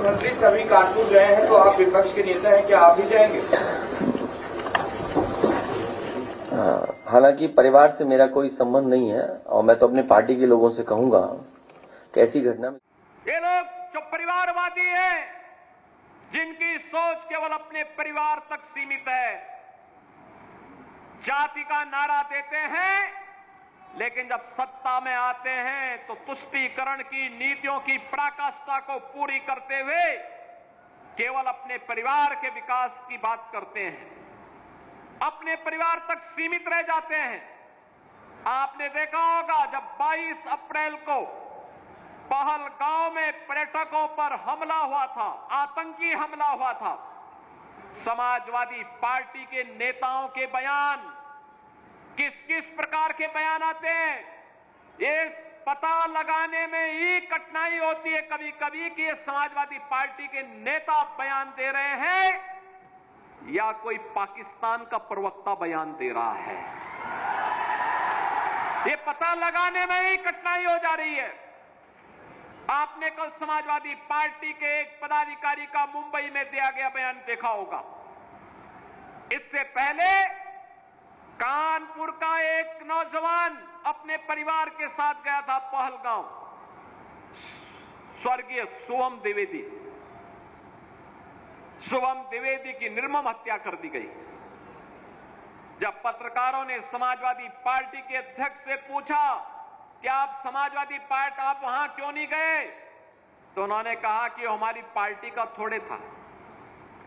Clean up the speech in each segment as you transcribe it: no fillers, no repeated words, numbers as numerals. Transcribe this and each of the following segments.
मुख्यमंत्री सभी कानपुर गए हैं, तो आप विपक्ष के नेता हैं, क्या आप भी जाएंगे? हालांकि परिवार से मेरा कोई संबंध नहीं है और मैं तो अपने पार्टी के लोगों से कहूंगा कि ऐसी घटना में ये लोग जो परिवारवादी हैं, जिनकी सोच केवल अपने परिवार तक सीमित है, जाति का नारा देते हैं, लेकिन जब सत्ता में आते हैं तो तुष्टीकरण की नीतियों की पराकाष्ठा को पूरी करते हुए केवल अपने परिवार के विकास की बात करते हैं, अपने परिवार तक सीमित रह जाते हैं। आपने देखा होगा जब 22 अप्रैल को पहलगांव में पर्यटकों पर हमला हुआ था, आतंकी हमला हुआ था, समाजवादी पार्टी के नेताओं के बयान किस किस प्रकार के बयान आते हैं, ये पता लगाने में ही कठिनाई होती है कभी कभी कि ये समाजवादी पार्टी के नेता बयान दे रहे हैं या कोई पाकिस्तान का प्रवक्ता बयान दे रहा है। ये पता लगाने में ही कठिनाई हो जा रही है। आपने कल समाजवादी पार्टी के एक पदाधिकारी का मुंबई में दिया गया बयान देखा होगा। इससे पहले कानपुर का एक नौजवान अपने परिवार के साथ गया था पहलगांव, स्वर्गीय शुभम द्विवेदी की निर्मम हत्या कर दी गई। जब पत्रकारों ने समाजवादी पार्टी के अध्यक्ष से पूछा कि आप समाजवादी पार्टी आप वहां क्यों नहीं गए, तो उन्होंने कहा कि हमारी पार्टी का थोड़े था।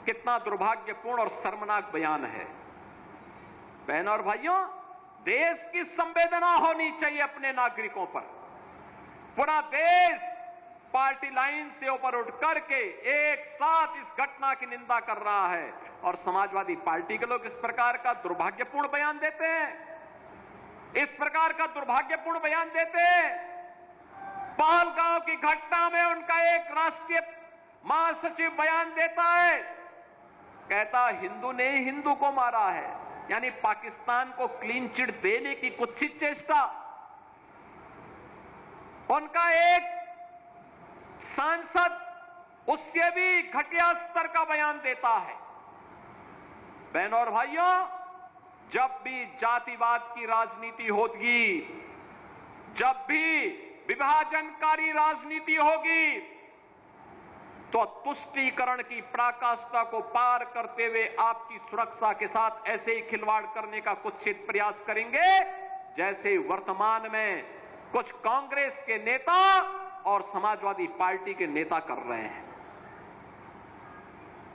कितना दुर्भाग्यपूर्ण और शर्मनाक बयान है। बहनों और भाइयों, देश की संवेदना होनी चाहिए अपने नागरिकों पर। पूरा देश पार्टी लाइन से ऊपर उठ करके एक साथ इस घटना की निंदा कर रहा है और समाजवादी पार्टी के लोग इस प्रकार का दुर्भाग्यपूर्ण बयान देते हैं, इस प्रकार का दुर्भाग्यपूर्ण बयान देते हैं। पहलगांव की घटना में उनका एक राष्ट्रीय महासचिव बयान देता है, कहता हिंदू ने हिंदू को मारा है, यानी पाकिस्तान को क्लीन चिट देने की कुत्सित चेष्टा। उनका एक सांसद उससे भी घटिया स्तर का बयान देता है। बहनों और भाइयों, जब भी जातिवाद की राजनीति होगी, जब भी विभाजनकारी राजनीति होगी, तो तुष्टीकरण की पराकाष्ठा को पार करते हुए आपकी सुरक्षा के साथ ऐसे ही खिलवाड़ करने का कुत्सित प्रयास करेंगे जैसे वर्तमान में कुछ कांग्रेस के नेता और समाजवादी पार्टी के नेता कर रहे हैं।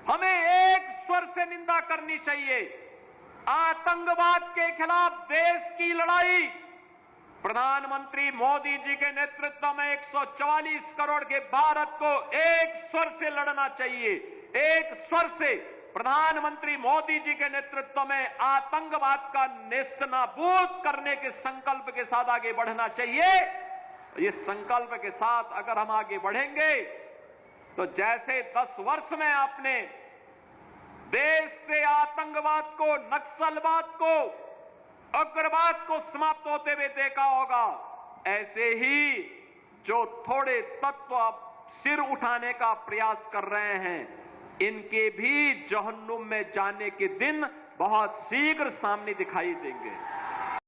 हमें एक स्वर से निंदा करनी चाहिए। आतंकवाद के खिलाफ देश की लड़ाई प्रधानमंत्री मोदी जी के नेतृत्व में 144 करोड़ के भारत को एक स्वर से लड़ना चाहिए। एक स्वर से प्रधानमंत्री मोदी जी के नेतृत्व में आतंकवाद का नेस्तनाबूद करने के संकल्प के साथ आगे बढ़ना चाहिए। इस संकल्प के साथ अगर हम आगे बढ़ेंगे तो जैसे 10 वर्ष में आपने देश से आतंकवाद को, नक्सलवाद को, उग्रवाद को समाप्त होते हुए देखा होगा, ऐसे ही जो थोड़े तत्व सिर उठाने का प्रयास कर रहे हैं, इनके भी जहन्नुम में जाने के दिन बहुत शीघ्र सामने दिखाई देंगे।